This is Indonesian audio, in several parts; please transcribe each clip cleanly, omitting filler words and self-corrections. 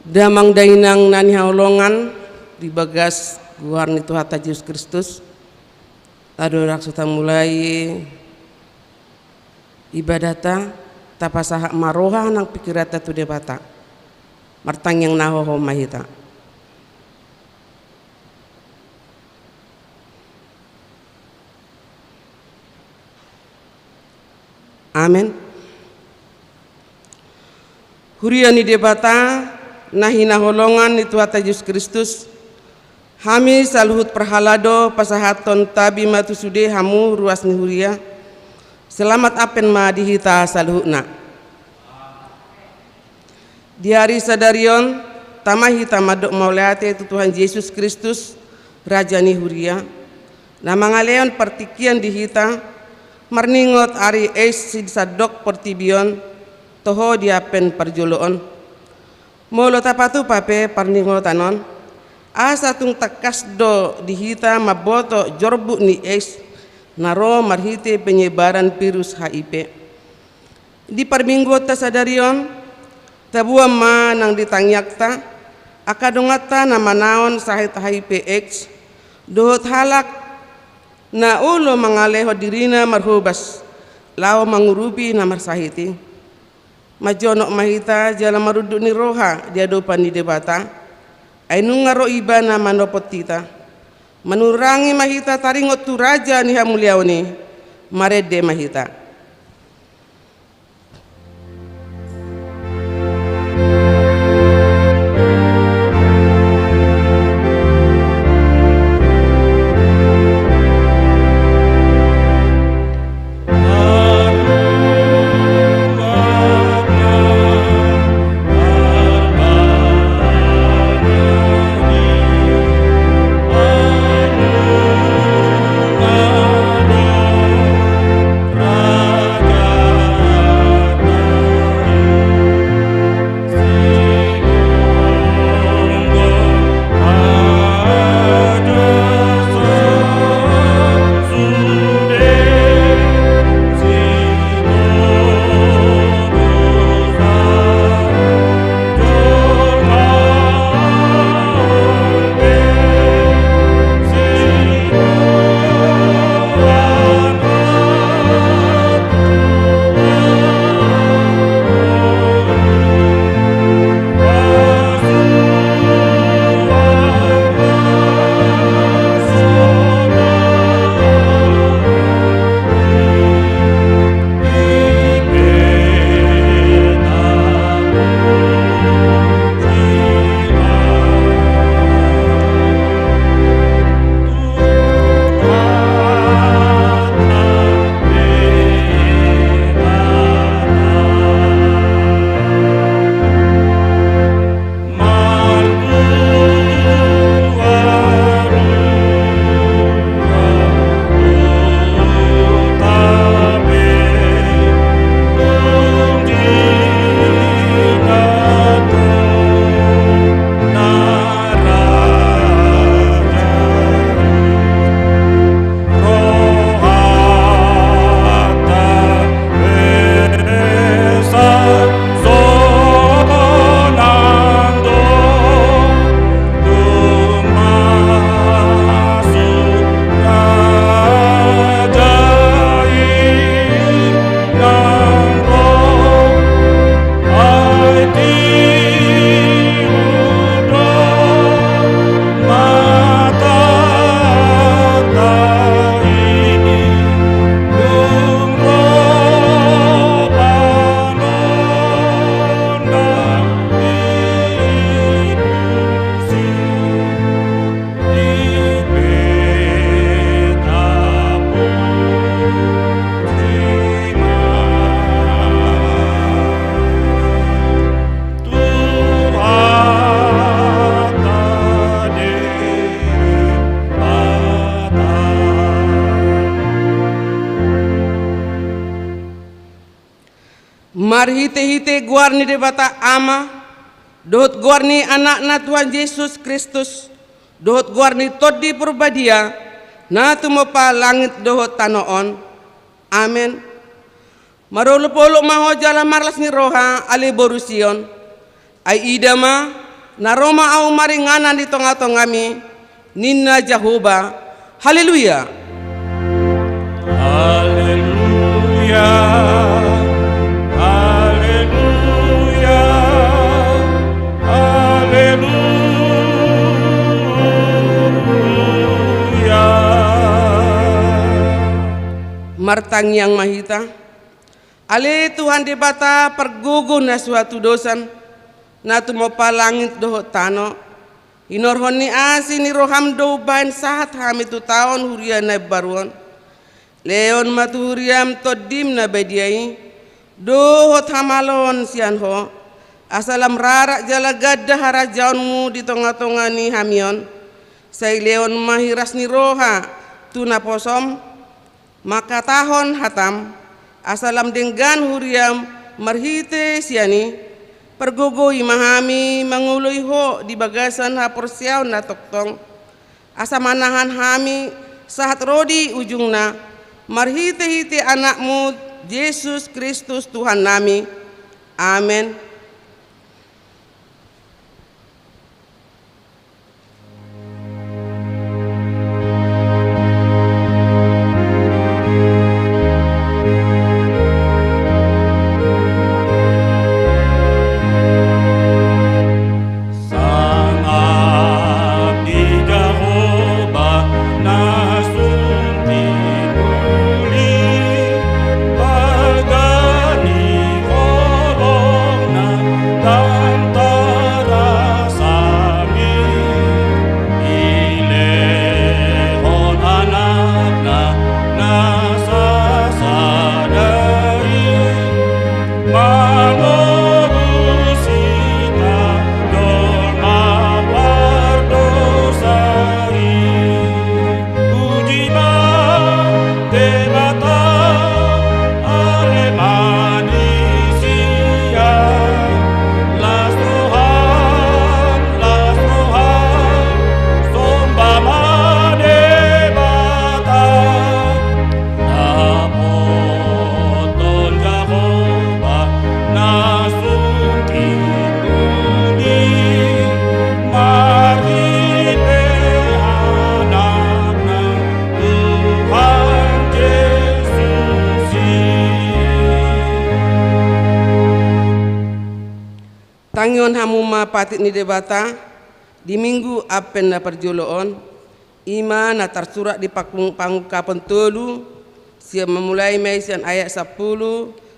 Damang dainang nani haulongan di bagas guarni Tuhan Yesus Kristus. Ado raksuta mulai ibadata tapasahak maroha nang pikirata tu debata. Martang yang nahoho mahita. Amen. Huriani debata nahina holongan itu Tuhan Yesus Kristus. Hami saluhut perhalado pasahaton tabi matu sude hamu ruas ni huria. Selamat apen ma dihita saluhutna. Di hari sadarion tamahita madok mauleate itu Tuhan Yesus Kristus Raja ni huria. Nama ngaleon partikian dihita marningot ari es sid sadok portibion toho diapen perjoloon. Molo tapatu pape parningotanon asa tung takas do dihita maboto jorbu ni es naro marhite penyebaran virus HIV. Di perminggu tasadarion tabuam ma nang ditangyakta akadongata nama naon sahit HIV AIDS dohot halak na ulo mangaleho dirina marhubas lao mangurupi na marsahiti majonok mahita jala marudu ni roha dia dopan ni debata ainung ngaro iba na manopotita menurangi mahita taringot tu raja ni hamuliaoni marede mahita. Marhite-hite guarni debata ama dohot guarni anak-anak Tuhan Yesus Kristus dohot guarni todi purbadia na tumopa langit dohot tanoon. Amen. Marolo polo maho jala marlas ni roha ali borusion ay idama naroma au maringana di tengah-tengah Ninna Jehovah. Haleluya. Haleluya. Haleluya. Haleluya. Martang yang mahita, ale Tuhan debata pergugu na suatu dosan, na tumopa langit doho tano, inorhoni asi ni roham do bain sahat ham itu tahun huria na baruan, leon matu huriam todim na bediai, doho tamalon sianho, asalam rarak jala gadda harajaunmu di tengah-tengah ni hamion, say leon mahiras ni roha, tuna posom, maka tahun hatam asalam dengan huriam marhite siani pergogo imahami mangului ho di bagasan haporsiaw na toktong asa manahan hami sahat rodi ujungna marhite-hite anakmu Yesus Kristus Tuhan nami. Amin. Tangion hamuma patit ni debata di minggu apen na perjoloon ima na tersurat di pangungkapan telu siap memulai maisian ayat 10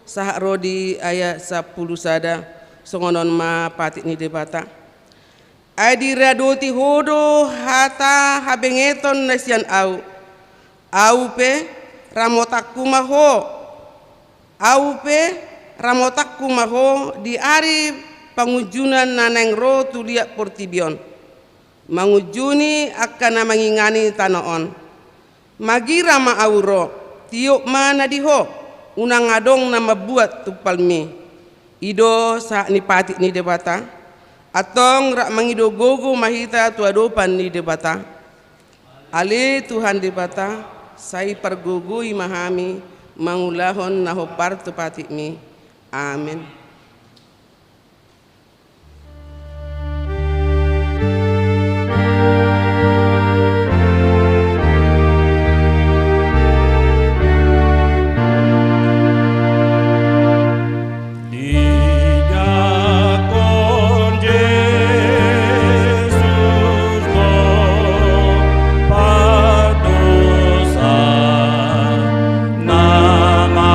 sahak rodi ayat 10 sada songonon ma patit ni debata adi radoti hodo hata habengeton nasian au pe ramotakku maho di ari pangujunan naneng ro tuliak portibion mangujuni akan mangingani tanoon magira ma auro tiuk mana diho unang adong nama buat tupalmi ido sa ni patik ni debata atong rak mangido gogo mahita tuadopan ni debata ale Tuhan debata sai pergugui mahami mangulahon nahopar tu patikmi. Amin. Nama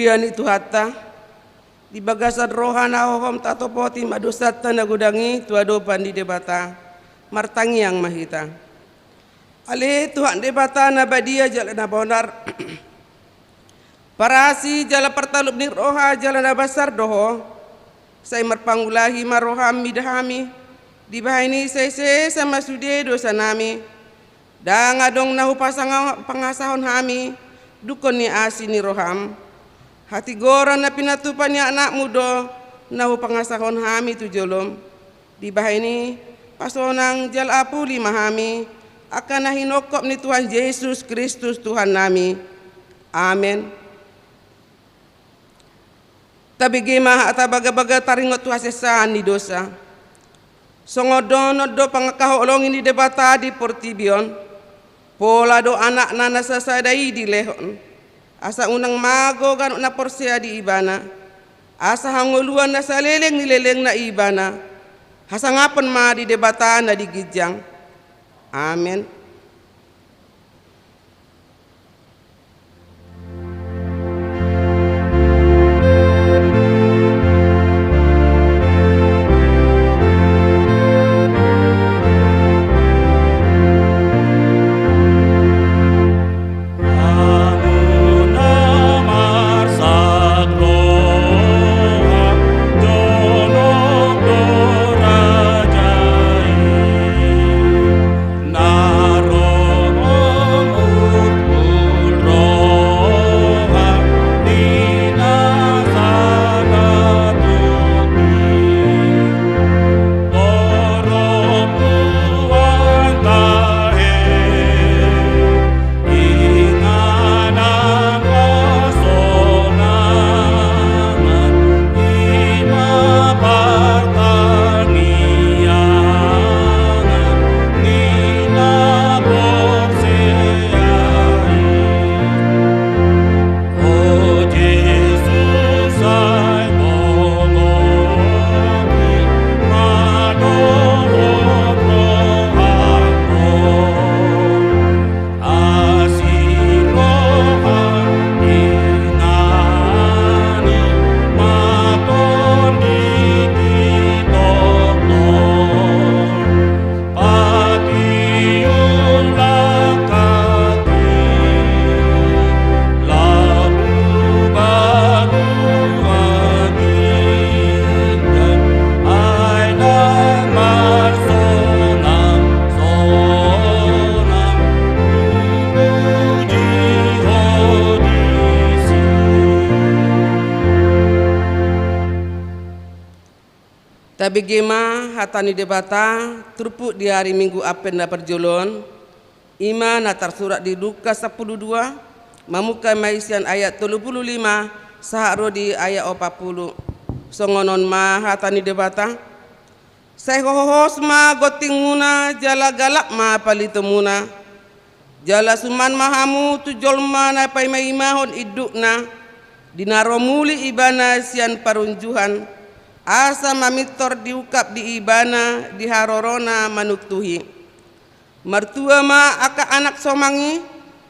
Biani tu hatta di bagasan rohana hohom tato poti madosata nagudangi tu ado pandi debata martangi yang mahita ale Tuhan debata nabadia jalan nabonar parasi jala pertalup ni roha jala nabasar doho saya marpangulahi maroham midahami di bahini saya sama sude dosa nami dan ngadong nahu pangasahon hami dukon ni asi ni roham hati goran na pinatupan ni anak mudo nahu pangasahon hami tu jolom di bahini pasonang jal apuli mahami akan nahinokop ni Tuhan Yesus Kristus Tuhan nami amin. Tabigima at baga-baga taringot tuhasesan ni dosa. Songodono do pangakaholong ini debata di Portibion. Pola do anak na nasasadai di lehon. Asa unang mago gan na porsea di ibana. Asa hanguluan na sa leleng nileleng na ibana. Hasangapan ma di debata na di gijang. Amen. Tabigema hatani debata turpuk di hari Minggu apen na perjolon ima natar surat di Lukas 12 mamuka maisian ayat 35 saharo di ayat 40 songonon ma hatani debata saya hohos ma goting muna jala galak ma palitemuna jala suman mahamu tujol mana pai maimahon idukna dinaromuli ibana sian parunjuhan asa mamitor diukap di ibana di harorona manuktuhi mertua ma aka anak somangi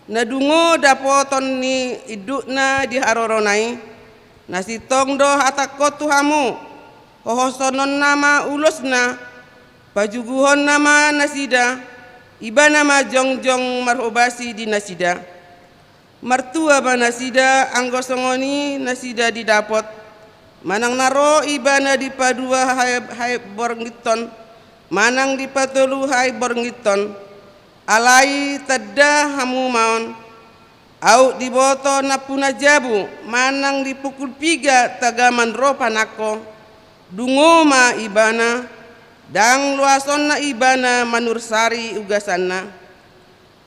nadungo dapoton ni idukna di haroronai nasi tongdo hatakot tuhamu hohosonon nama ulusna pajuguhon nama nasida ibana ma jongjong marhobasi di nasida mertua ba nasida anggosongoni nasida didapot manang naro ibana di padua hai borngiton manang di patulu hai borngiton alai tadda hamu maon au di boto napuna jabu manang dipukul piga tagaman ro panako dungo ma ibana dang luasonna ibana manursari ugasanna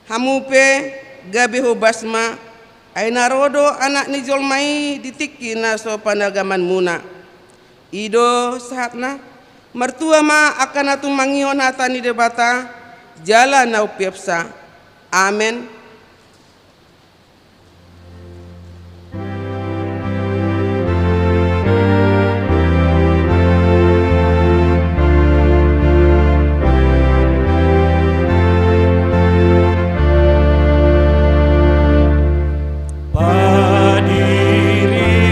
hamupe gabe hobasma ay narodo anak ni jolmai ditiki na so panagaman muna ido sahatna mertua ma akan atu mangihon hatani debata jala na upiapsa amen. Padiri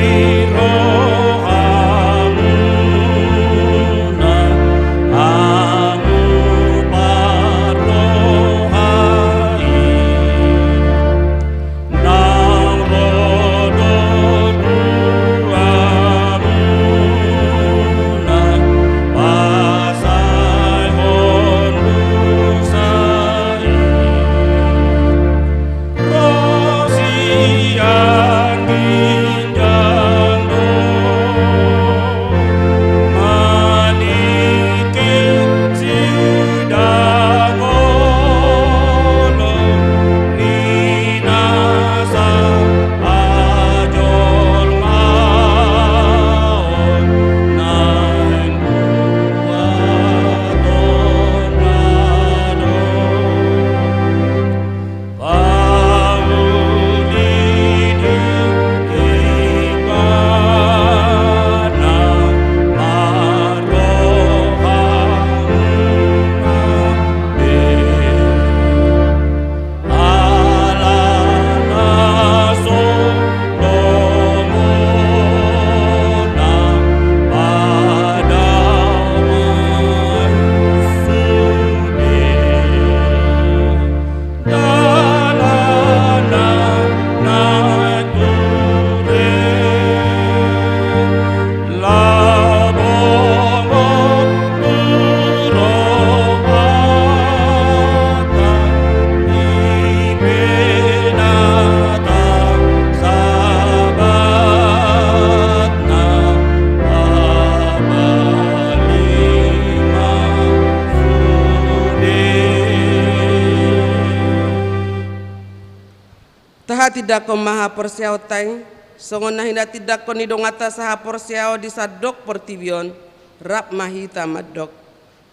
tidak ko maha porsiao tai, songon nahinda tidak ko nidongata saha porsiao di sadok portibion, rap mahita madok.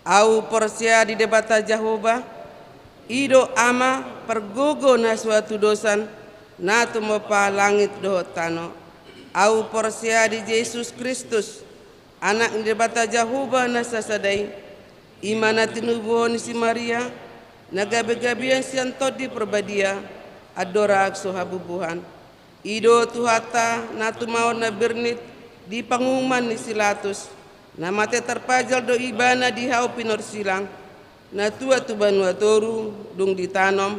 Au porsia di debata Jehovah, ido ama pergogo na suatu dosan, na tumopa langit doho tano. Au porsia di Yesus Kristus, anak di debata Jehovah na sasadai, imana tinubuhon si Maria, nagabe-gabian sian todi perbadia, adora akso habubuhan. Ido tuhata na tumaon na bernit, di pangumuman ni Silatus, na mate terpajal do ibana di hau pinor silang, na tua tu banua toru dung ditanom,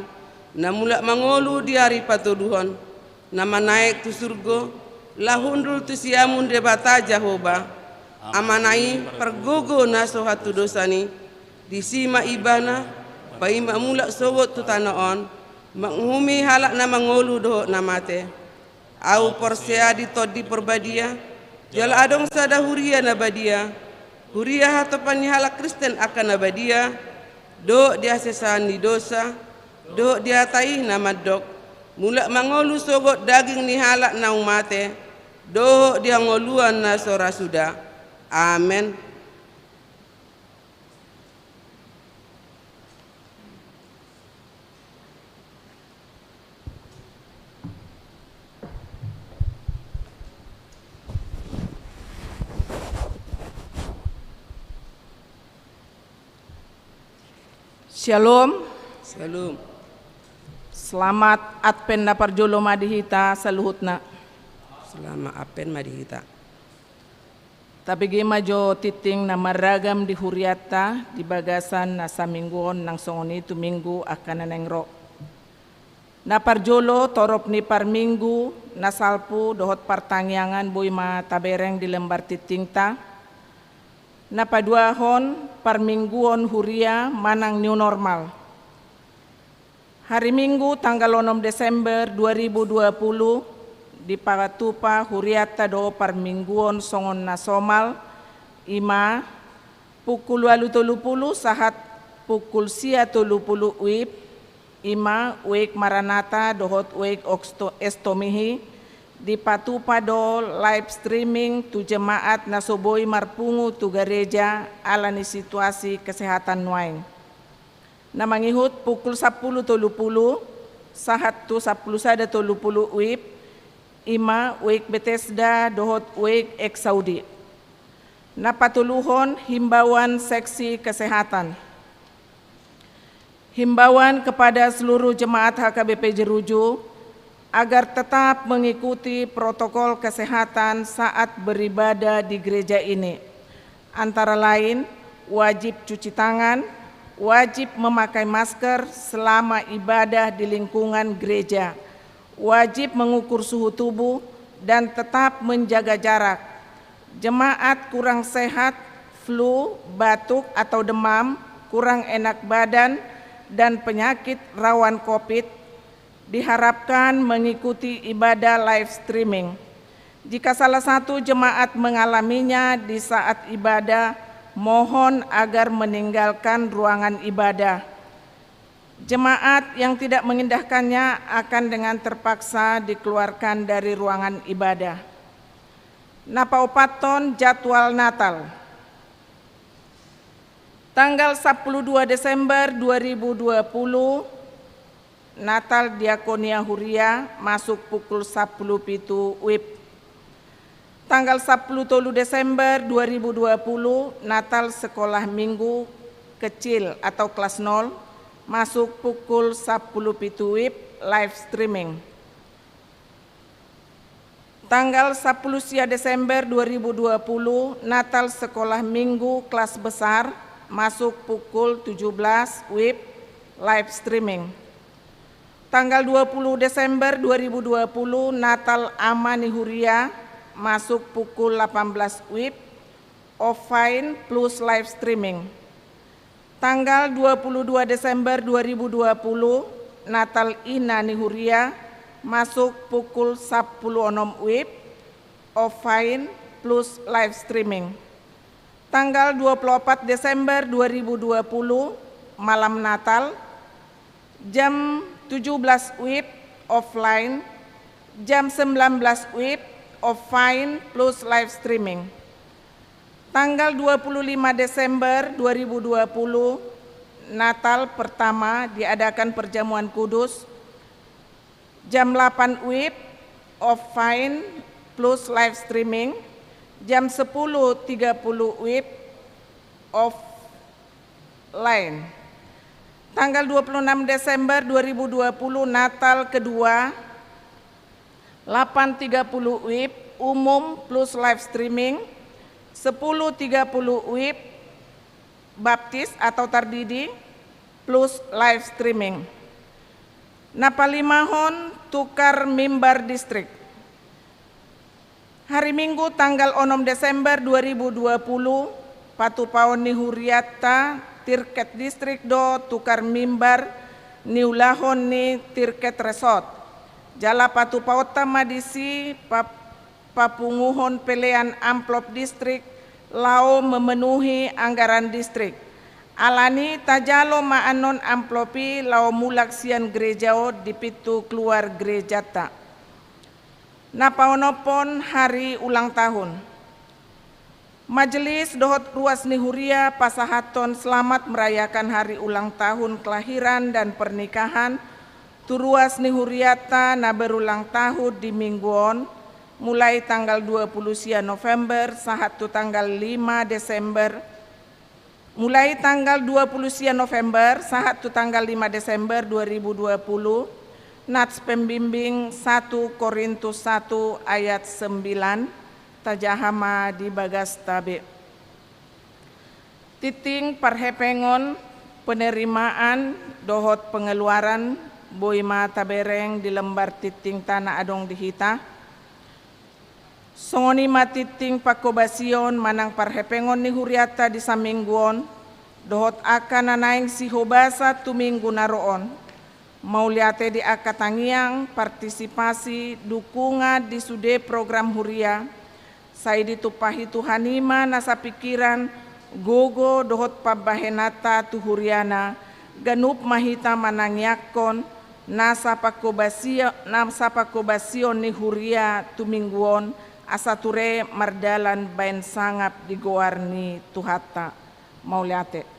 na mulak mangolu di hari patoduhon, na manaik tu surgo, lahundul tu siamun debata Jehovah, amanai pergogo na sohatu dosani, di sima ibana, paima mulak sowot tu tanaon, menghumi halak na mangolu doho na mate. Au porsea di todi perbadia, jala adong sada huria na badia, huria hatopan halak Kristen akan na badia, do dia sesan di dosa, do dia taih na madok, mulak mangolu sogot daging ni halak na umate, do dia ngoluan na sora sudah. Amen. Shalom. Shalom. Selamat Advent na parjolo madihita saluhutna. Selama apen madihita. Tapi gema jo titing na maragam di huriata di bagasan na samingguon nang songoni tu minggu akan nanengro. Na parjolo torop ni parminggu na salpu dohot partangyangan boy ma tabereng di lembar titing ta. Na paduahon parmingguon huria manang new normal. Hari Minggu tanggal 6 Desember 2020 di Pagatupa huriata do parmingguon songon nasomal ima pukul 8.30 sahat pukul 9.30 wib ima wek maranata dohot wek estomihi di Patupa do live streaming tu jemaat nasoboi marpungu tu gereja alani situasi kesehatan nuain. Na mangihut pukul 10.30 sahat tu 11.30 wib ima wek Bethesda dohot wek ek Saudi. Na patuluhon himbauan seksi kesehatan. Himbauan kepada seluruh jemaat HKBP Jeruju agar tetap mengikuti protokol kesehatan saat beribadah di gereja ini. Antara lain, wajib cuci tangan, wajib memakai masker selama ibadah di lingkungan gereja, wajib mengukur suhu tubuh, dan tetap menjaga jarak. Jemaat kurang sehat, flu, batuk atau demam, kurang enak badan, dan penyakit rawan COVID diharapkan mengikuti ibadah live streaming. Jika salah satu jemaat mengalaminya di saat ibadah, mohon agar meninggalkan ruangan ibadah. Jemaat yang tidak mengindahkannya akan dengan terpaksa dikeluarkan dari ruangan ibadah. Napa opaton jadwal Natal. Tanggal 12 Desember 2020 Natal Diakonia Huria masuk pukul 10 pitu wib. Tanggal 10 Desember 2020 Natal Sekolah Minggu Kecil atau kelas 0 masuk pukul 10 pitu wib live streaming. Tanggal 10 Desember 2020 Natal Sekolah Minggu kelas besar masuk pukul 17 wib live streaming. Tanggal 20 Desember 2020 Natal Amani Huria masuk pukul 18 WIB offline plus live streaming. Tanggal 22 Desember 2020 Natal Inani Huria masuk pukul 10.06 WIB offline plus live streaming. Tanggal 24 Desember 2020 malam Natal jam 17 WIB offline jam 19 WIB offline plus live streaming. Tanggal 25 Desember 2020, Natal pertama diadakan perjamuan kudus, jam 8 WIB offline plus live streaming, jam 10.30 WIB offline. Tanggal 26 Desember 2020, Natal kedua, 8.30 WIB umum plus live streaming, 10.30 WIB baptis atau tardidi plus live streaming. Napalimahon tukar mimbar distrik. Hari Minggu tanggal 6 Desember 2020, Patupaon ni Huriata Tirket distrik do tukar mimbar niulahon ni Tirket resort. Jala Patupaota madisi papunguhon pelean amplop distrik lao memenuhi anggaran distrik. Alani tajalo maanon amplopi lao mulak sian gerejao di pitu keluar gerejata. Napaonopon hari ulang tahun. Majelis Dohot Ruas Nihuria Pasahaton selamat merayakan hari ulang tahun kelahiran dan pernikahan Turuas Nihuriata na berulang tahun di mingguon mulai tanggal 20 November sahatu tanggal 5 Desember mulai tanggal 20 November sahatu tanggal 5 Desember 2020 Nats Pembimbing 1 Korintus 1 ayat 9 tajahama di bagas tabe. Titing parhepengon penerimaan dohot pengeluaran Boima tabereng di lembar titing tanah adong dihita. Songoni matiting pakobasion manang parhepengon ni huriata di samingguon. Dohot akan nanaing si hobasa tuminggu naroon. Mauliate di akatangiang partisipasi dukungan di sude program huria. Saya ditupahi Tuhanima nasa pikiran gogo dohot pabahenata tuhuriana. Ganup mahita manangyakon. Nasa pakobasyon ni Huria tumingguon asature mardalan bain sangap di goarni tuhata mauliate.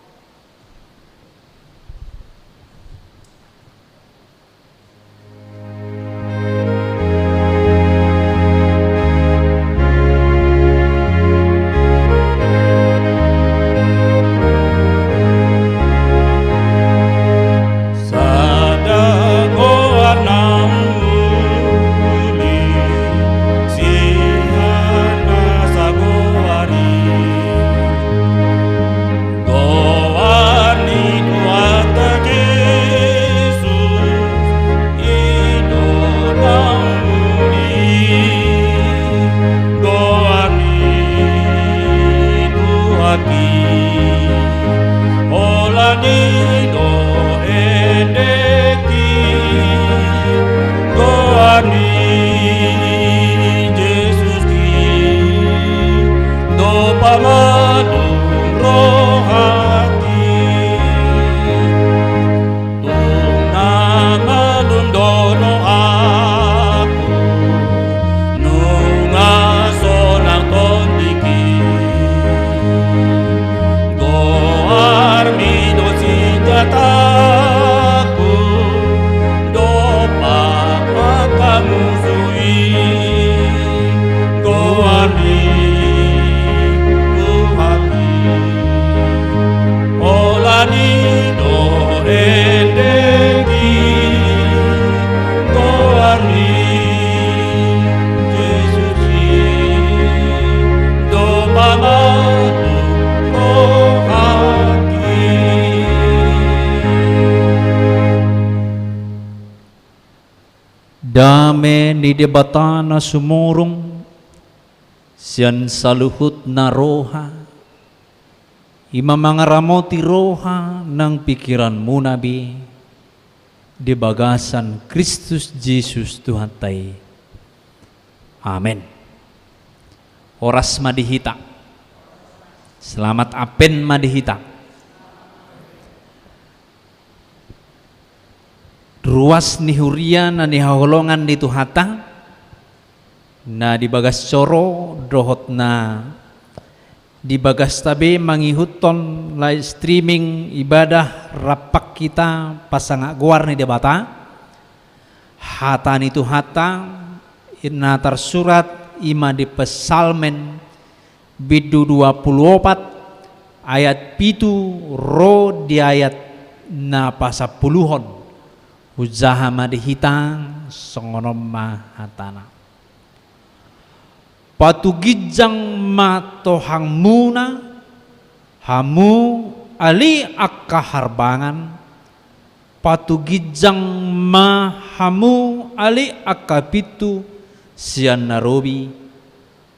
Dame ni debatana sumurung sian saluhut na roha imamangaramoti roha ng pikiranmu nabi di bagasan Kristus Jesus Tuhan tay. Amen. Oras madihita. Selamat apen madihita. Ruas ni huria na nihaholongan di tuhata Na di bagas coro dohot na di bagas tabe mangihuton live streaming ibadah rapak kita pasang guar ni debata hatan itu hata ina tersurat ima di pesalmen bidu 24 ayat pitu ro di ayat na pasapuluhon uzaha madihitang songonom mahatana patugijang matohang muna hamu ali akaharbangan patugijang mahamu ali akapitu sian narobi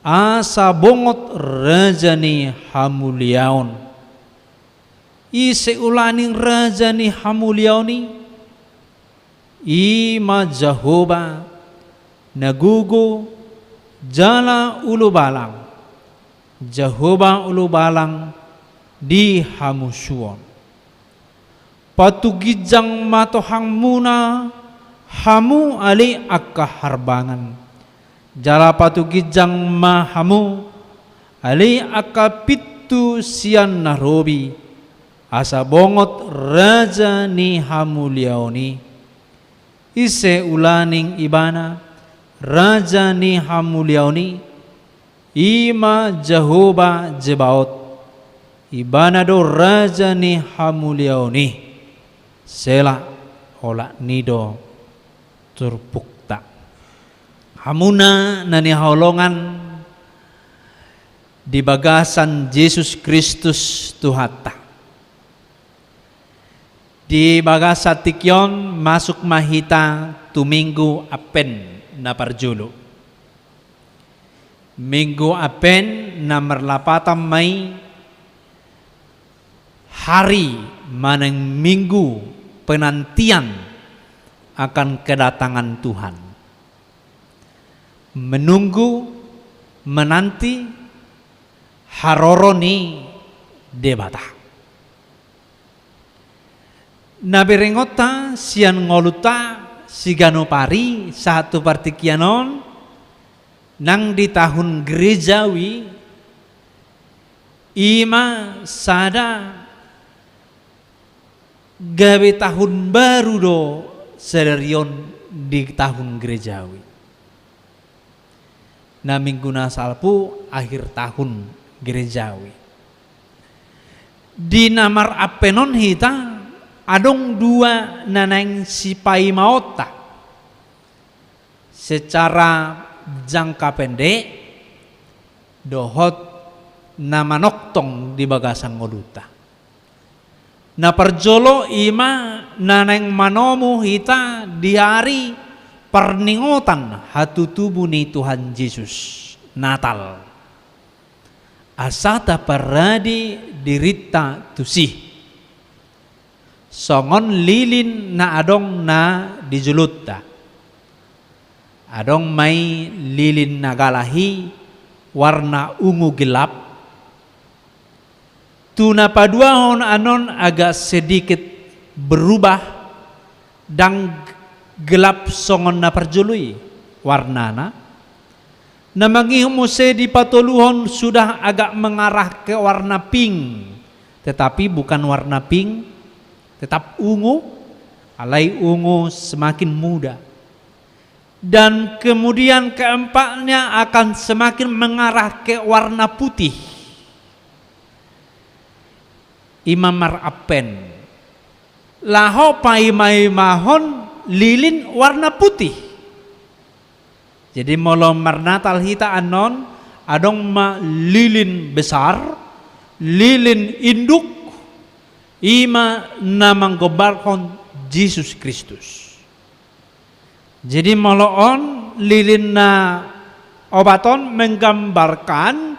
asa bongot rajani hamuliaon ise ulaning rajani hamuliaoni ima Jehovah nagugo jala ulu balang Jehovah ulu balang di hamusuon patugijang matohang muna hamu ali akaharbangan jala patugijang mahamu ali akapitu sian narobi asa bongot raja ni hamuliaoni ise ulaning ibana raja ni hamuliaoni ima Jehovah Jebaot ibana do raja ni hamuliaoni sela ola nido turpukta hamuna nani haulongan di bagasan Yesus Kristus Tuhata di bagasa tikyon masuk mahita tuminggu apen na parjulo minggu apen na merlapatam may hari manang minggu penantian akan kedatangan Tuhan menunggu menanti haroroni debata nabirengota sian ngoluta sigano pari satu partikianon nang di tahun gerejawi ima sada gawe tahun baru do sederion di tahun gerejawi na minggu nasalpu akhir tahun gerejawi di namar apenon hita adong dua nanang sipai maota secara jangka pendek dohot nama noktong di bagasan ngoluta na perjolo ima nanang manomu hita di hari perningotan hatutubuni Tuhan Yesus Natal asata paradi dirita tusih songon lilin na adong na dijulutta adong may lilin na galahi warna ungu gelap tuna paduahon anon agak sedikit berubah dan gelap songon na perjului warnana na mangihumuse di patuluhon sudah agak mengarah ke warna pink tetapi bukan warna pink tetap ungu, alai ungu semakin muda. Dan kemudian keempatnya akan semakin mengarah ke warna putih. Imam marapen. Laho paimai mahon lilin warna putih. Jadi malam marnatal hita anon adong ma lilin besar, lilin induk, ima namang gobarkon Yesus Kristus. Jadi moloon lilin na obaton menggambarkan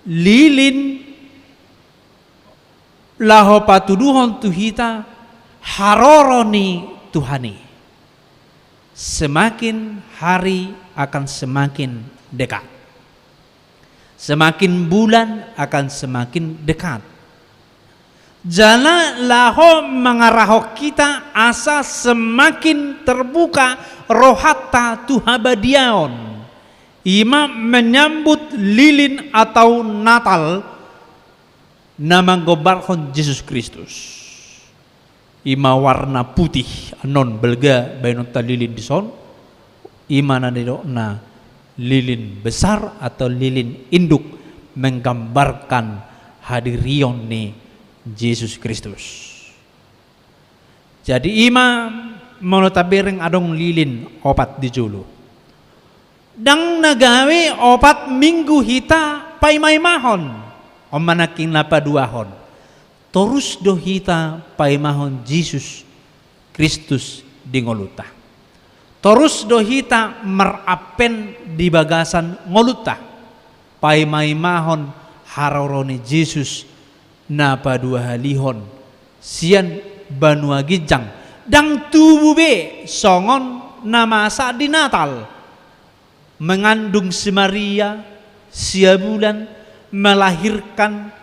lilin laho patuduhon tuhita haroroni Tuhani. Semakin hari akan semakin dekat. Semakin bulan akan semakin dekat. Jala laho mengarahok kita asa semakin terbuka rohata tuhabadiaon Ima menyambut lilin atau Natal nama gobarkon Yesus Kristus. Ima warna putih anon belga bayon ta lilin dison. Ima na lilin besar atau lilin induk menggambarkan hadirion ni Yesus Kristus. Jadi ima monotabereng adong lilin opat di julu. Dang nagawe opat minggu hita paimahon omanaking napaduahon. Terus do hita paimahon Yesus Kristus di ngoluta. Terus do hita merapen di bagasan ngoluta. Paimahon haroroni Yesus napaduahalihon sian banua gijang. Dang tubuh be songon namasa di Natal. Mengandung si Maria, sia bulan, melahirkan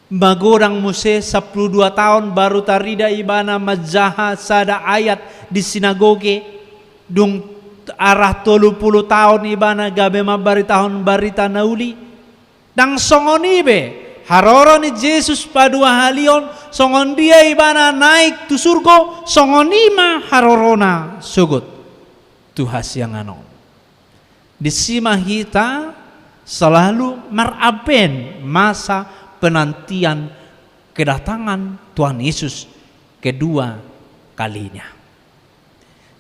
magorang Mose 12 tahun baru tarida ibana majaha sada ayat di sinagoge dung arah 30 tahun ibana gabe mabari tahun barita nauli dang songoni be haroro ni Yesus padua halion songon dia ibana naik tu surga songoni ma harorona sugut Tuhas yang anon di sima hita selalu merapen masa penantian kedatangan Tuhan Yesus kedua kalinya.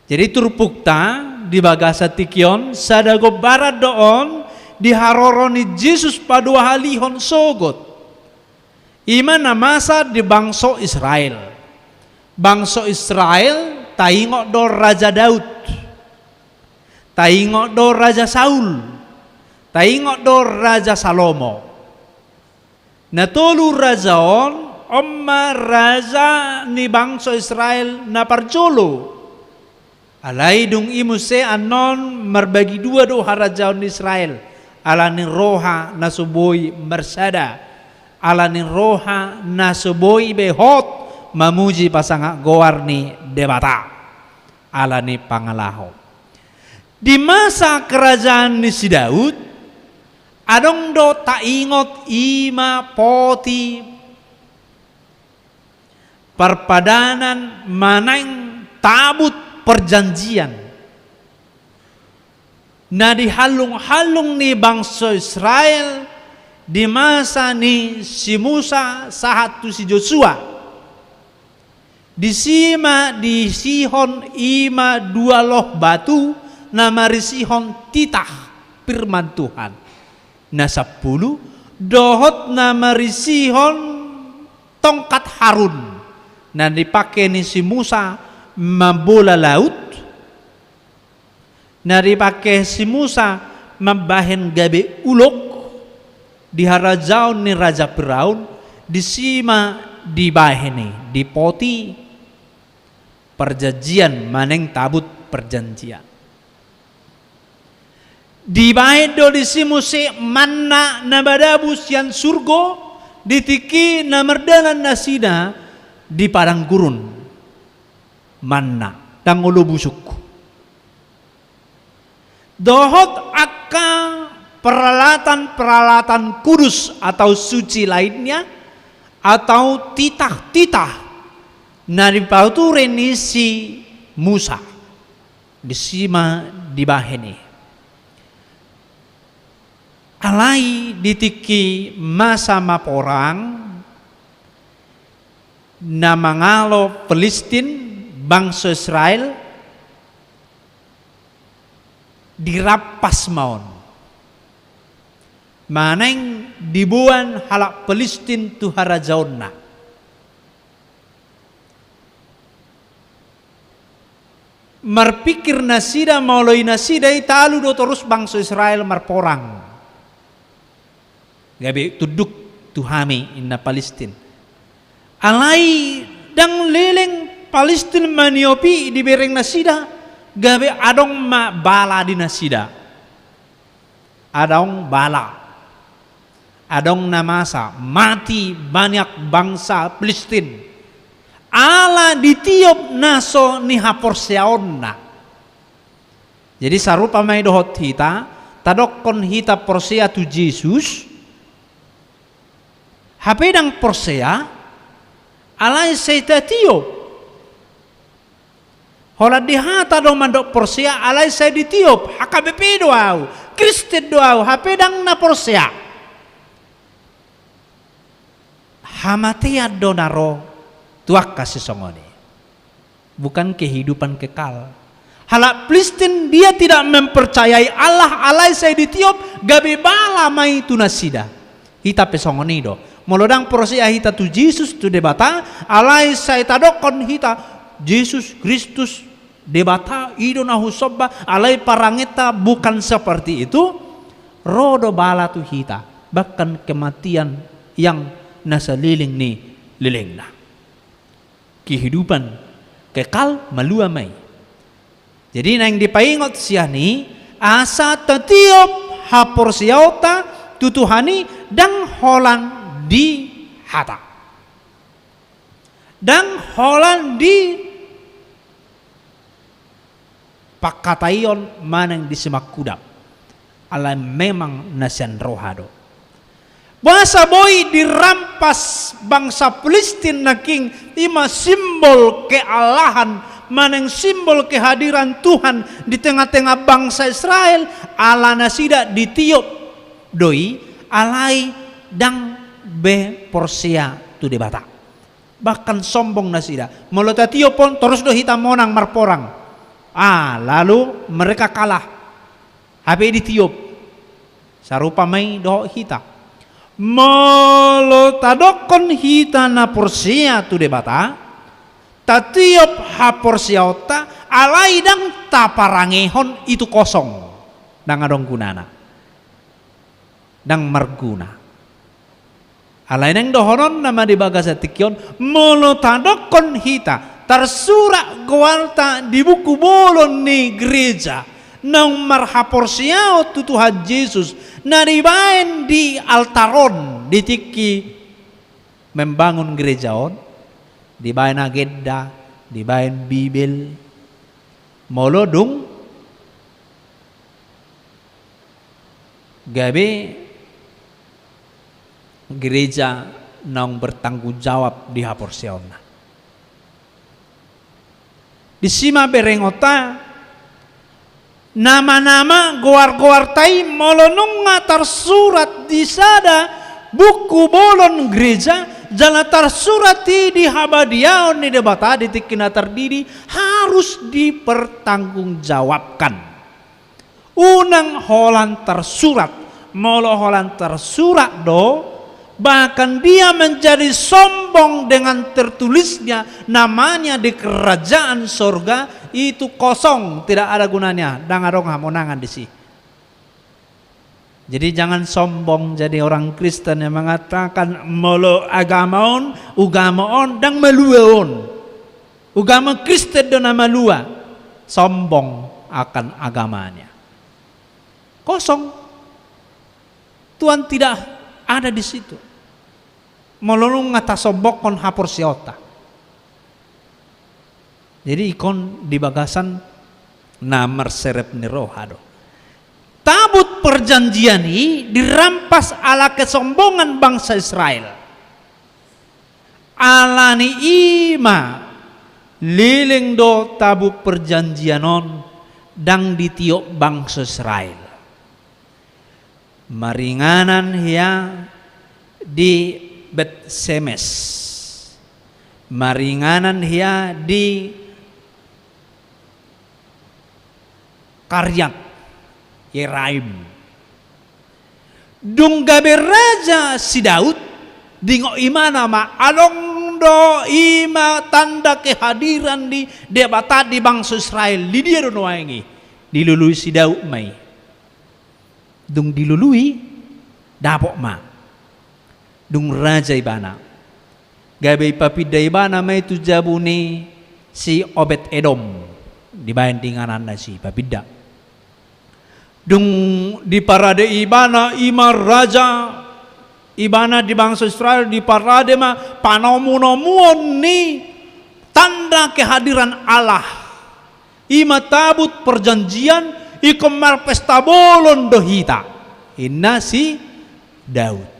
Jadi turpukta di bagasa tikion sadago barat doon diharoroni Yesus padua halihon sogot. Imana masa di bangsa Israel. Bangsa Israel taingok do Raja Daud. Taingok do Raja Saul, taingok do Raja Salomo. Natolu rajaon omma raja ni bangsa Israel na parjolo. Alai dung imuse anon merbagi dua do harajaon Israel. Alani roha nasuboi mersada. Alani roha nasuboi behot mamuji pasangak gowarni debata. Alani pangalaho. Di masa kerajaan ni si Daud, adong do taingot ima poti perpadanan manang tabut perjanjian. Na dihalung-halung ni bangsa Israel di masa ni si Musa sahatu si Joshua. Di sima di Sihon ima dua loh batu nama risihon titah firman Tuhan. Na 10 dohot nama risihon tongkat Harun. Na dipakai ni si Musa membola laut. Na dipakai si Musa membahen gabe ulok di harajaon ni Raja Firaun di sima dibaheni di poti perjanjian maneng tabut perjanjian. Di bahedo di simuse manna nabadabus yang surgo ditiki namerdalan nasida di padang gurun manna dan ulu busuk dohot akka peralatan kudus atau suci lainnya atau titah-titah na dipauture ni si Musa di sima di baheni. Alai ditiki masa maporang na mangalo Palestin bangsa Israel dirapas maon maneng dibuan halak Palestin tu harajaonna marpikir nasida mauloi nasida italu do terus bangsa Israel marporang gabe tuduk tuhami inna Palestin alai dang leleng Palestin maniopi di bereng nasida gabe adong ma bala di nasida adong bala adong namasa mati banyak bangsa Palestin ala ditiup naso ni haporseonna jadi sarupa may dohot hita tadokon hita persea tu Jesus, hapedang persea, alai seita tiup. Hola dihata do mandok persea, alai saya ditiup, HKBP doau, Kristen doau, hapedang na persea. Hamatea donaro tuak kasih songoni. Bukan kehidupan kekal. Halak Kristen dia tidak mempercayai Allah, alai saya ditiup, gabe bala mai tunasida. Hita pesongoni do. Molodang prosea hita tu Jesus tu debata, alai saya tadokon hita Jesus Kristus debata ido nahu sobba, alai parangeta bukan seperti itu. Rodo bala tu hita, bahkan kematian yang nasaliling ni lilingna. Kehidupan kekal malua mai. Jadi nang dipaingot siani asa tetiop hapor siauta tutuhani dang holan di hata. Dang holan di pakatayon manang di semak kudap. Ala memang nasian rohado. Bahasa boy dirampas bangsa Palestin naking ima simbol kealahan, maneng simbol kehadiran Tuhan di tengah-tengah bangsa Israel, ala nasida ditiup doi alai dang be porsia tu debata. Bahkan sombong nasida, molota tiup pon terus do hitam monang marporang. Lalu mereka kalah. Habe ditiup. Sarupa mai do hita. Molo tadokon hita na porsia tu debata, tatiop ha porsia ota alai dang taparangehon itu kosong dang adong gunana dang marguna alai nang dohonon nama di bagasa tikyon. Molo tadokon hita tersurat goalta di buku bolon ni gereja nang marhaporsiao tu Tuhan Yesus naribain di altaron di tiki membangun gerejaon, dibain agenda, dibain Bibel, molodung gabe gereja nang bertanggung jawab di haporsiona. Di sima berengota nama-nama goar-goar tai molonong ngatar surat di sada buku bolon gereja jala tersurat di habadiaon ni debata di tikina terdiri harus dipertanggungjawabkan. Unang holan tersurat molo holan tersurat do bahkan dia menjadi sombong dengan tertulisnya namanya di kerajaan sorga itu kosong, tidak ada gunanya. Dangadong hamonangan di sini. Jadi jangan sombong jadi orang Kristen yang mengatakan molo agamaon, ugamaon dan meluaon. Ugama Kristen dan melua, sombong akan agamanya. Kosong. Tuhan tidak ada di situ. Mololong ngata sombong kon hapor siota. Jadi ikon di bagasan namar serep ni rohado. Tabut perjanjian ini dirampas ala kesombongan bangsa Israel. Ala ni ima liling do tabut perjanjianon dang ditiup bangsa Israel. Maringanan ya di Bet-Semes, maringanan ya di Karyat Yeraim. Dung gabe raja si Daud dingo imana ma along do ima tanda kehadiran di debata di bangsa Israel di dia do noangi dilului si Daud mai. Dung dilului dapok ma. Dung raja ibana gabe papida ibana mai tu jabuni si Obed Edom dibandingan si papida. Dung di parade ibana ima raja ibana di bangsa Israel di parade ma panomunomuon ni tanda kehadiran Allah. Ima tabut perjanjian ikomar pesta bolon dohita. Inna si Daud.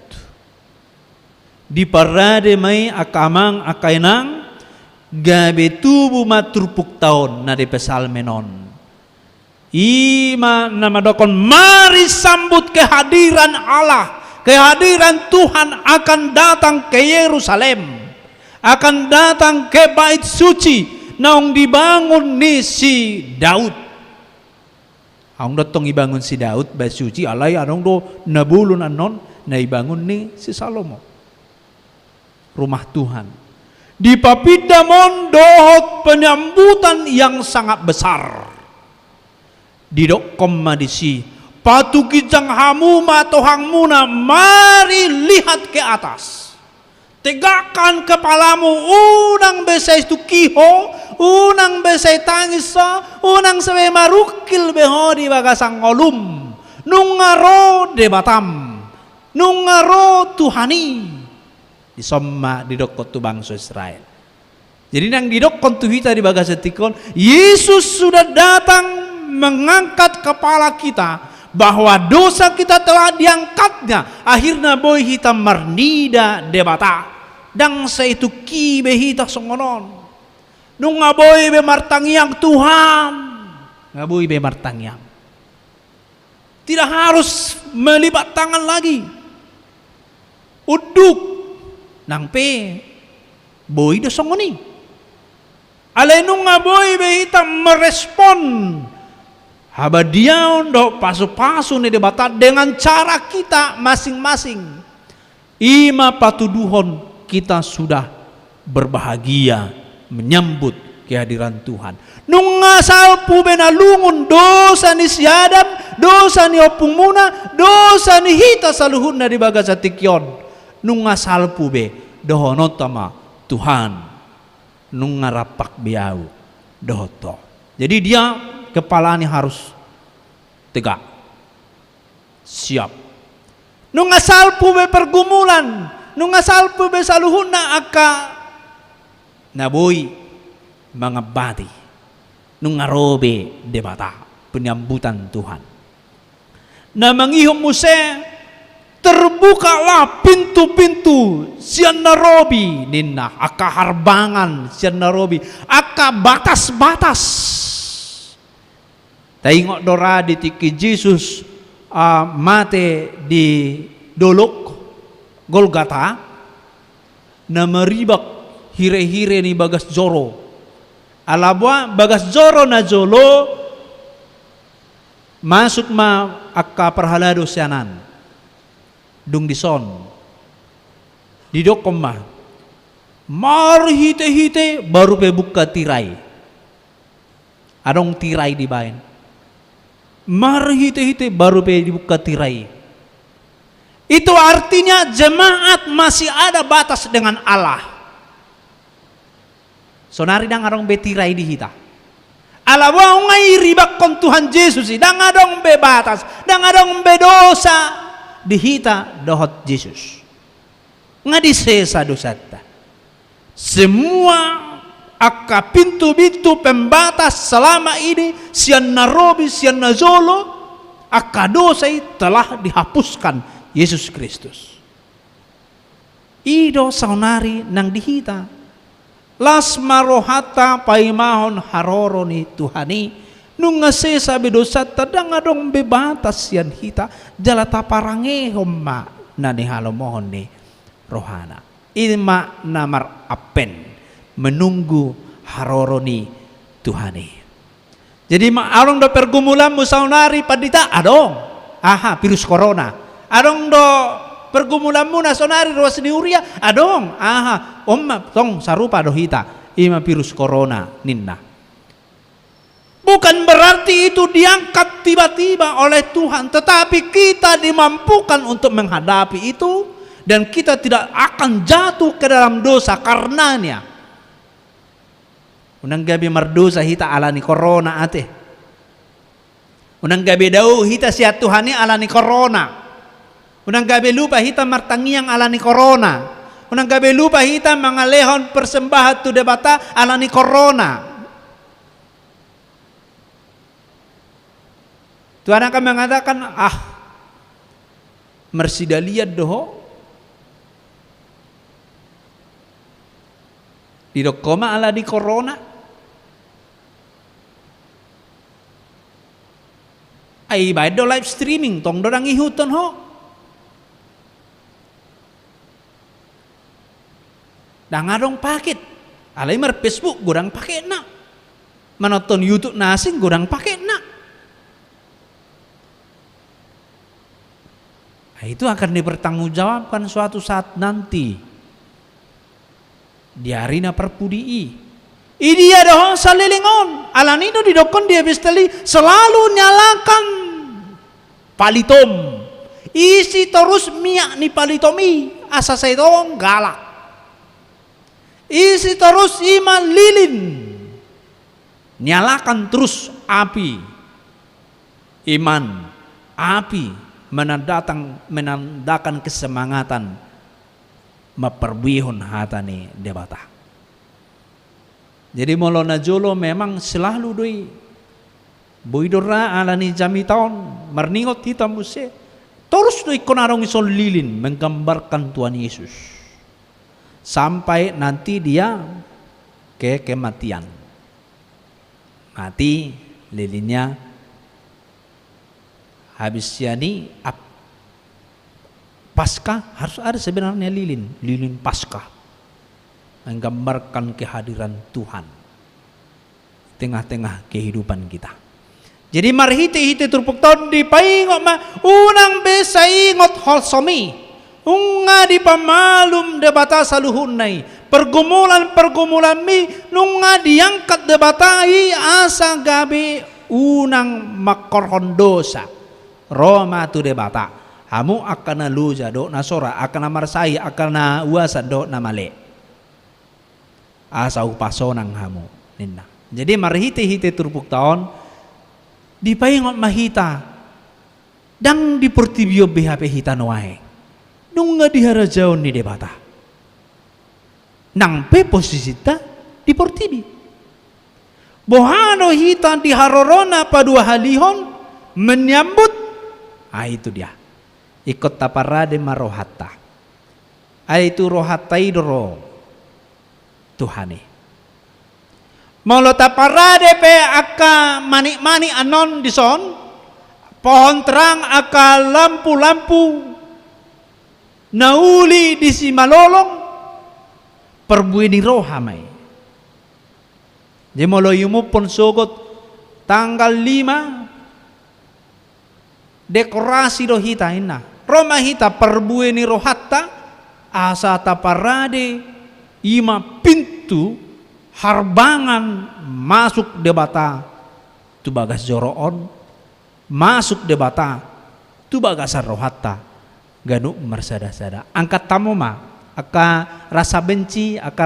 Di parade mai akamang akainang gabe tubuh maturpuk tahun na de pesal menon. Ima nama dokon mari sambut kehadiran Allah, kehadiran Tuhan akan datang ke Yerusalem, akan datang ke bait suci naung dibangun ni si Daud. Aung datang ibangun si Daud bait suci alai anong do nabulun anon na ibangun ni si Salomo. Rumah Tuhan. Di papidamon dohot penyambutan yang sangat besar. Di dokom madisi patu kijang hamuma tohang muna mari lihat ke atas. Tegakkan kepalamu unang besai tukiho, unang besai tangisa, unang sewe marukil beho di bagasang olum. Nungaro debatam, nungaro Tuhani. Disomma didokot tu bangsa Israel. Jadi nang didokot tu kita di bagasetikon, Yesus sudah datang mengangkat kepala kita bahwa dosa kita telah diangkatnya. Akhirnya boy kita mernida debata dang sa itu kibe hita songonon. Nung ngaboy be martangyang Tuhan, ngaboy be martangyang. Tidak harus melibat tangan lagi. Uduk nang pe boy do songoni. Alay nung ngaboy be hita merespon habadiaon do pasu-pasu ni debata dengan cara kita masing-masing. Ima patuduhon kita sudah berbahagia menyambut kehadiran Tuhan. Nung ngasal pu benalungun dosa ni si Adam, dosa ni opung muna, dosa ni hita saluhun na di bagasatikyon. Nung ngasal pu be dohonotama Tuhan nung ngarapak biau dohoto. Jadi dia kepalanya harus tegak, siap. Nung asal pu be pergumulan, nung asal pu be saluhuna aka naboy mga bati, nung ngarobe debata penyambutan Tuhan. Na mangihom Mose, terbukalah pintu-pintu sian narobi ninna aka harbangan sian narobi aka batas-batas. Taingok dora di tiki Yesus mate di dolok Golgata na meribak hire-hire ni bagas joro. Alabwa bagas joro na jolo masuk ma aka perhalado sianan. Dung dison di dokom mah mar hite-hite baru pe buka tirai. Adong tirai di bain. Mar hite-hite baru pe dibuka tirai. Itu artinya jemaat masih ada batas dengan Allah. Sonari dang adong be tirai di hita. Allah wa ngai ribak kon Tuhan Yesus dang adong be batas, dang adong be dosa dihita dohot Yesus. Ngadisesa dosata. Semua aka pintu-pintu pembatas selama ini sian narobi sian nazolo aka dosa telah dihapuskan Yesus Kristus. Ido saunari nang dihita. Las marohata paimahon haroroni Tuhani. Nung ngasesa bedosa tadang adong bebatas sian hita jalata parange homma nani halomohon ni rohana. Ilma namar apen menunggu haroroni Tuhani. Jadi arong do pergumulan musaunari padita adong. Aha virus corona. Adong do pergumulan mu nasonari ruas ni uria adong. Aha omma tong sarupa do hita ima virus corona ninna. Bukan berarti itu diangkat tiba-tiba oleh Tuhan, tetapi kita dimampukan untuk menghadapi itu dan kita tidak akan jatuh ke dalam dosa karenanya. Unang gabi mardosa hita alani corona ate. Unang gabi dau hita siat Tuhani alani corona. Unang gabi lupa hita martangiang alani corona. Unang gabi lupa hita mangalehon persembahan tu debata alani corona. Tuhan akan mengatakan, mersida lihat doh di dokoma ala di corona ai bai do live streaming tong dorang ihuton ho dah ngadong paket alai mer Facebook gorang pakai nak menonton YouTube nasing gorang pakai nak. Itu akan dipertanggungjawabkan suatu saat nanti di arena perpudii. Ini ada salilingon alanino didokon dia besteli selalu nyalakan palitom isi terus minyak ni palitomi asa saya tong galak isi terus iman lilin nyalakan terus api iman api menandakan kesemangatan maperbihun hatani debata. Jadi molona jolo memang selalu doi boidora alani jami tahun merningot kita muse terus doi konarong ison lilin menggambarkan Tuhan Yesus sampai nanti dia ke kematian mati lilinnya habis yani Paskah harus ada sebenarnya lilin Paskah menggambarkan kehadiran Tuhan tengah-tengah kehidupan kita. Jadi marhiti-hiti turpuk tahun di paingok ma unang besa ingot holsomi unga di pamalum debata saluhunai pergumulan mi nunga diangkat debatai asa gabe unang makorhon dosa Roma tu debata hamu akan luja do nasora akan marsai akan uasa do namale asa upasonang hamu ninna. Jadi marhiti-hiti turpuk tahun dipaingot mahita dang dipertibio BHP hita noae nunga diharajaon ni debata nang pe posisita dipertibi bohano hita diharorona padua halihon menyambut itu dia ikut taparade marohata itu rohatai doro Tuhane molo taparade pe aka mani-mani anon dison pohon terang aka lampu-lampu nauli di si malolong perbuini rohamai jemolo yumupon sogot tanggal 5 dekorasi rohita ina Roma hita perbueni rohatta asa taparade ima pintu harbangan masuk debata tu bagas joroon masuk debata tu bagasar rohatta ganu mersada-sada angkat tamu ma aka rasa benci aka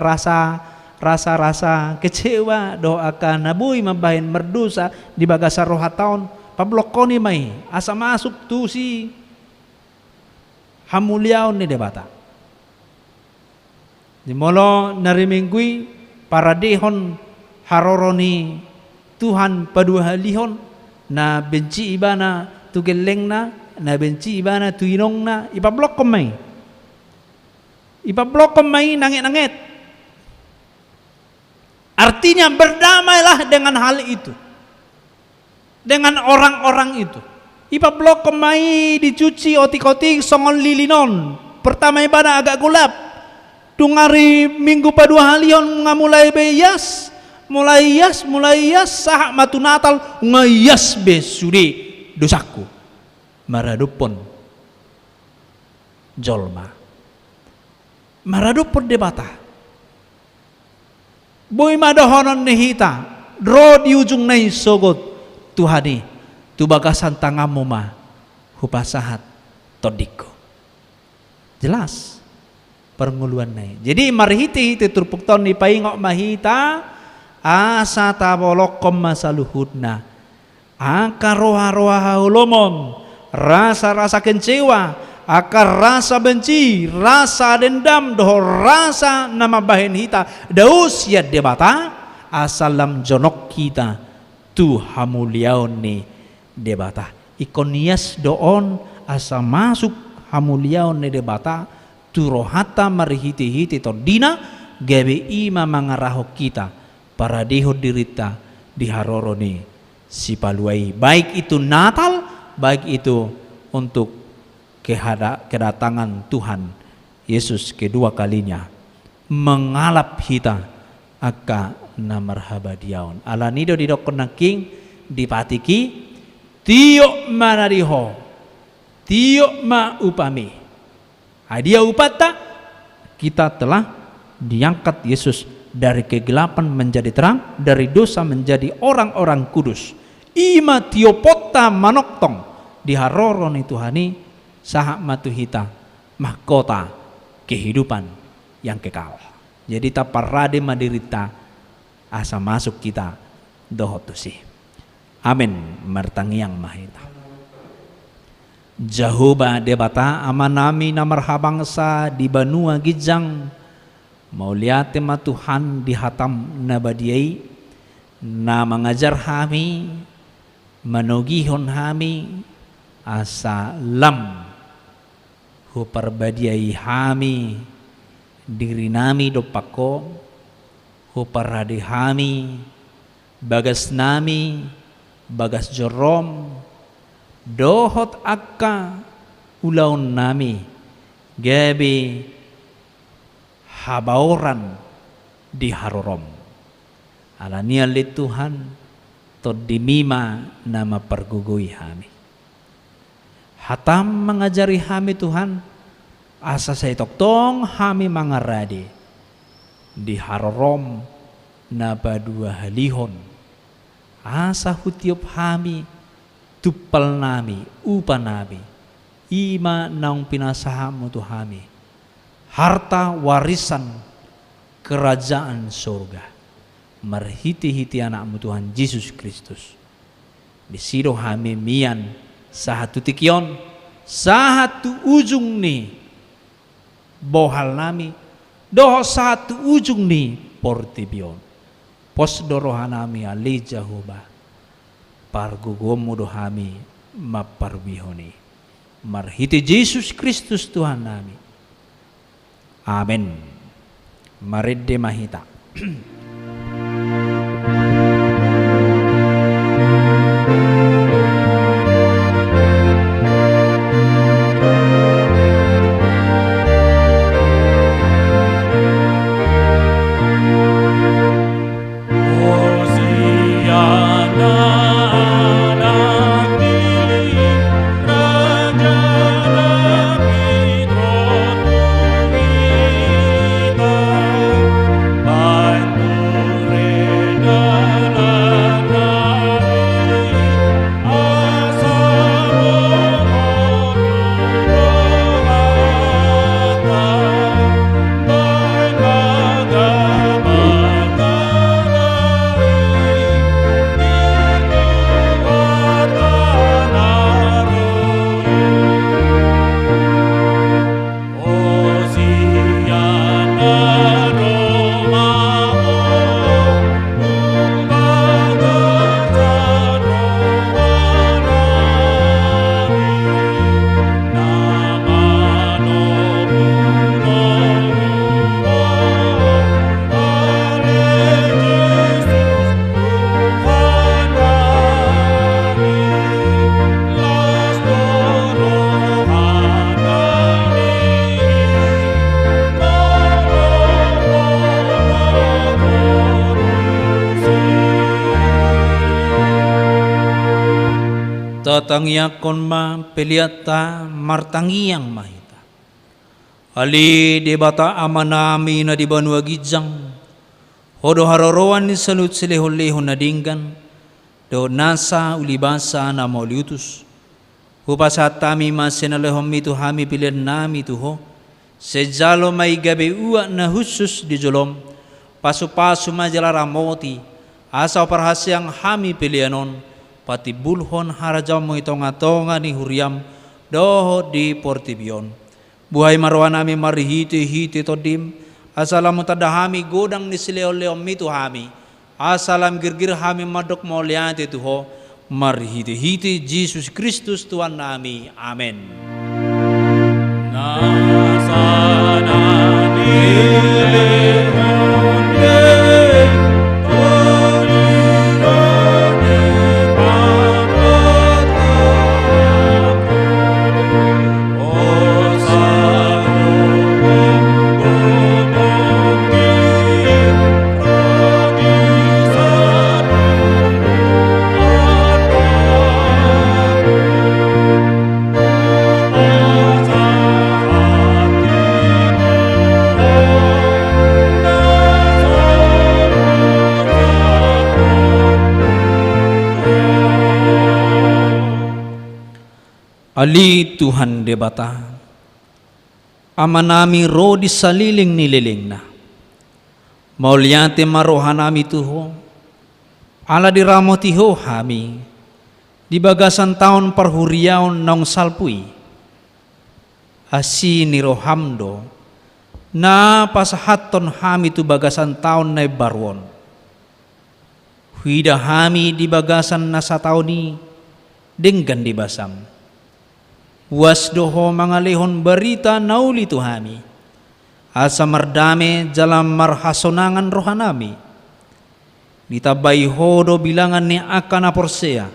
rasa kecewa do aka nabui mabahin merdosa di bagasar rohataon pablokoni mai asa masuk tu si hamuliaon ni debata di molo narimingui para dehon haroroni Tuhan padua halihon na benci ibana tu gelengna na benci ibana tu inongna ipablokom mai nangit artinya berdamailah dengan hal itu dengan orang-orang itu ipablok kemai dicuci otik-otik songon lilinon pertama ibana agak gulap tungari minggu padua halion mulai yas sah matu natal ngayas besudi dosaku maradupon jolma maradupon debata boy madohonon nehita dro di ujung nai sogot Tuhani tu bagasan tangamu ma hupasahat todiko jelas pernguluan nai. Jadi marhiti turpuk ton ni paingok mahita asa tabolokom masaluhudna aka roha ulomon rasa kecewa aka rasa benci rasa dendam doh rasa nama bahen hita daus ya debata asalam jonok kita tu hamuliaon ni debata ikonias doon asa masuk hamuliaon ne debata turohata marihiti-hiti tordina gabe ima mangarahok kita para deho dirita diharoroni si paluai, baik itu Natal, baik itu untuk kedatangan Tuhan Yesus kedua kalinya mengalap hita aka namarhabadiaon alanido di dokon king dipatiki tiok manariho tiok ma upami hadia upata kita telah diangkat Yesus dari kegelapan menjadi terang, dari dosa menjadi orang-orang kudus. Ima tiopota manoktong diharoron itu hani sahak matuhita mahkota kehidupan yang kekal. Jadi tak parade madirita asa masuk kita dohotusi. Amin mertangiang mahita. Jahoba debata amanami namarhabangsa di Banua Gijang mau lihat tema Tuhan di hatam nabadiai na mengajar kami menogihon kami asa lam hu perbadiai kami diri nami dopako hu parade kami bagas nami bagas jorom dohot akka ulaun nami gabi habauran di harorom alania li Tuhan to dimima nama pergugui kami hatam mengajari kami Tuhan asa saya toktong kami mangaradi di harorom na badua halihon asa hutiup kami tupal nami upa nami ima naung pinasahamu tu kami harta warisan kerajaan surga merhiti-hiti anakmu Tuhan Yesus Kristus di sido kami mian sahatu tikion sahatu ujung ni bohal nami doho satu ujung ni portibion pos dorohan nami ali jahoba pargugomu dohami maparbihoni marhiti Yesus Kristus Tuhan nami. Amin. Maridde mahita. Tatangiyakon ma peliata martangiang mahita. Ali debata amanami na di Banua Gijang. Hodo haroroan ni salut silehon-lehon na dinggan. Do nasa ulibasa na mauliutus. Hupasatami masinalehom itu hami pilihan nami tuho. Sejalo may gabi uwa na husus di jolom. Pasu-pasu majalara moti. Asa parhasyang hami pilihanon. Pati bulhon harajamo itonga-tonga ni huriam doho di portibion. Buhay marwan nami marihiti-hiti todim. Asalam tadahami godang ni sileo-leo mitu hami. Asalam girgir hami madok moliante tuho. marhiti-hiti Yesus Kristus Tuhan nami. Amin. Ali Tuhan debata, amanami ro di saliling nililing na, mauliate marohanami tuho, ala diramoti ho hami, di bagasan taon parhuriaon nong salpui, asi ni rohamdo, na pasahaton hami tu bagasan taon na barwon, huida hami di bagasan nasa taon ni, denggan di basam. Wasdoho mga lehon berita nauli tuhami, asa mardame jalam marhasonangan rohanami, ditabay hodo bilangan ni akana porsea,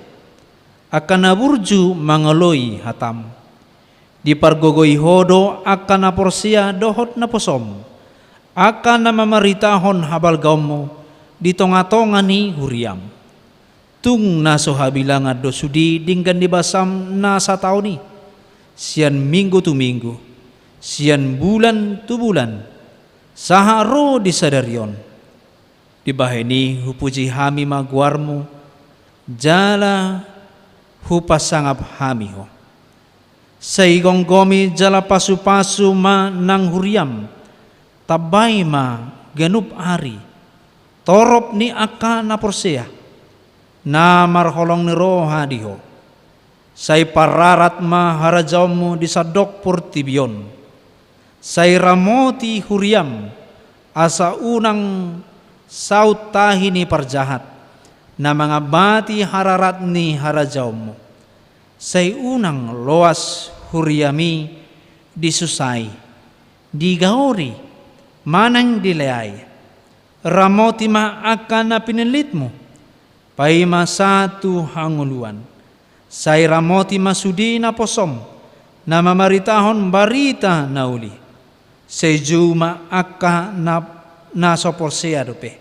akana burju mangaloi hatam, dipargogoy hodo akana porsea dohot na posom, akana mamaritahon habal gaumo, ditonga-tonga ni huriam, tung naso habilangan dosudi dinggan dibasam nasa taon ni, sian minggu tu minggu, sian bulan tu bulan, saharo di sadarion, di baheni hupuji hami maguarmu, jala hupasangap hami ho, saigong gomi jala pasu-pasu ma nang huriam, tabay ma ganup hari, torop ni aka na porsea, na marholong ni roha diho. Say pararat ma harajawmu di sadok purtibion, say ramoti huriam, asa unang sautahi ni parjahat, na mga bati hararat ni harajawmu, say unang loas huriami di susay, di gaori, manang dilayay, ramoti ma akan na pinilitmo, paima satu hanguluan, say ramoti masudi na posom, na mamaritahon barita na uli, say juma akka na soporsea dope,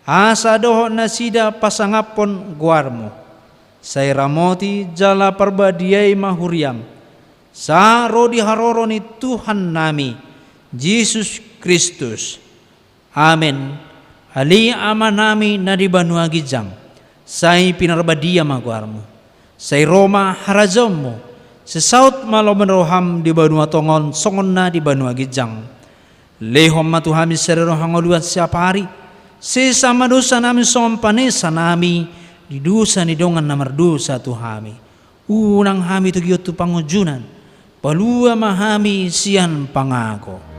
asa doho na sida pasangapon guarmo, say ramoti jala parbadiay mahuriam, sa rodi haroro ni Tuhan nami, Yesus Kristus. Amen. Ali ama nami na di banua gijang, say pinarbadia maguarmo, say Roma harazom mo, sa South Maloban roham di banua tongon, songon na di banua gijang. Lehom matuhami serero hangoluan siapa hari, si sama dosa namin sompanesa nami, di dosa ni dongan na mardosa tuhami. Unang hami tu giyot tu pangujunan, palua mahami siyan pangako.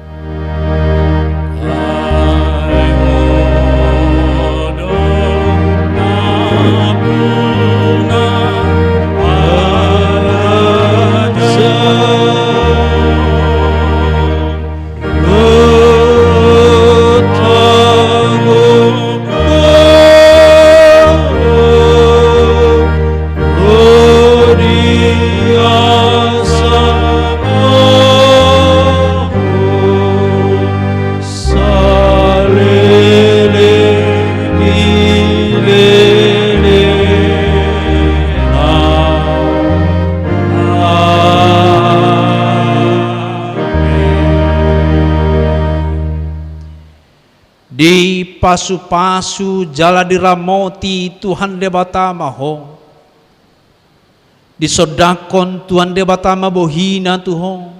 Di pasu-pasu jala diramoti Tuhan debata maho, di sodakon Tuhan debata mabohina tuho,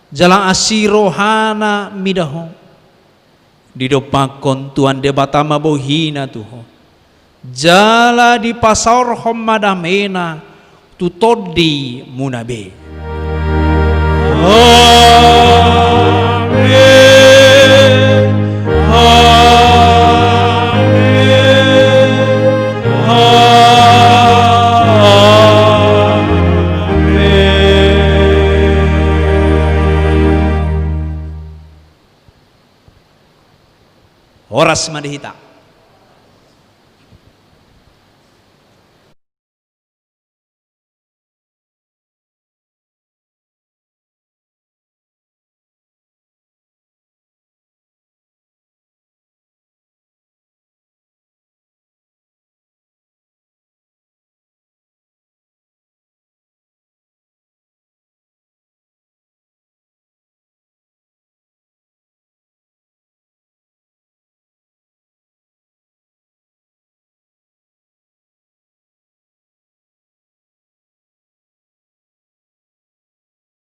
jala asirohana midaho, di dopakon Tuhan debata mabohina tuho, jala di pasar homadamena tutodi munabe. Amen. Horas madihita.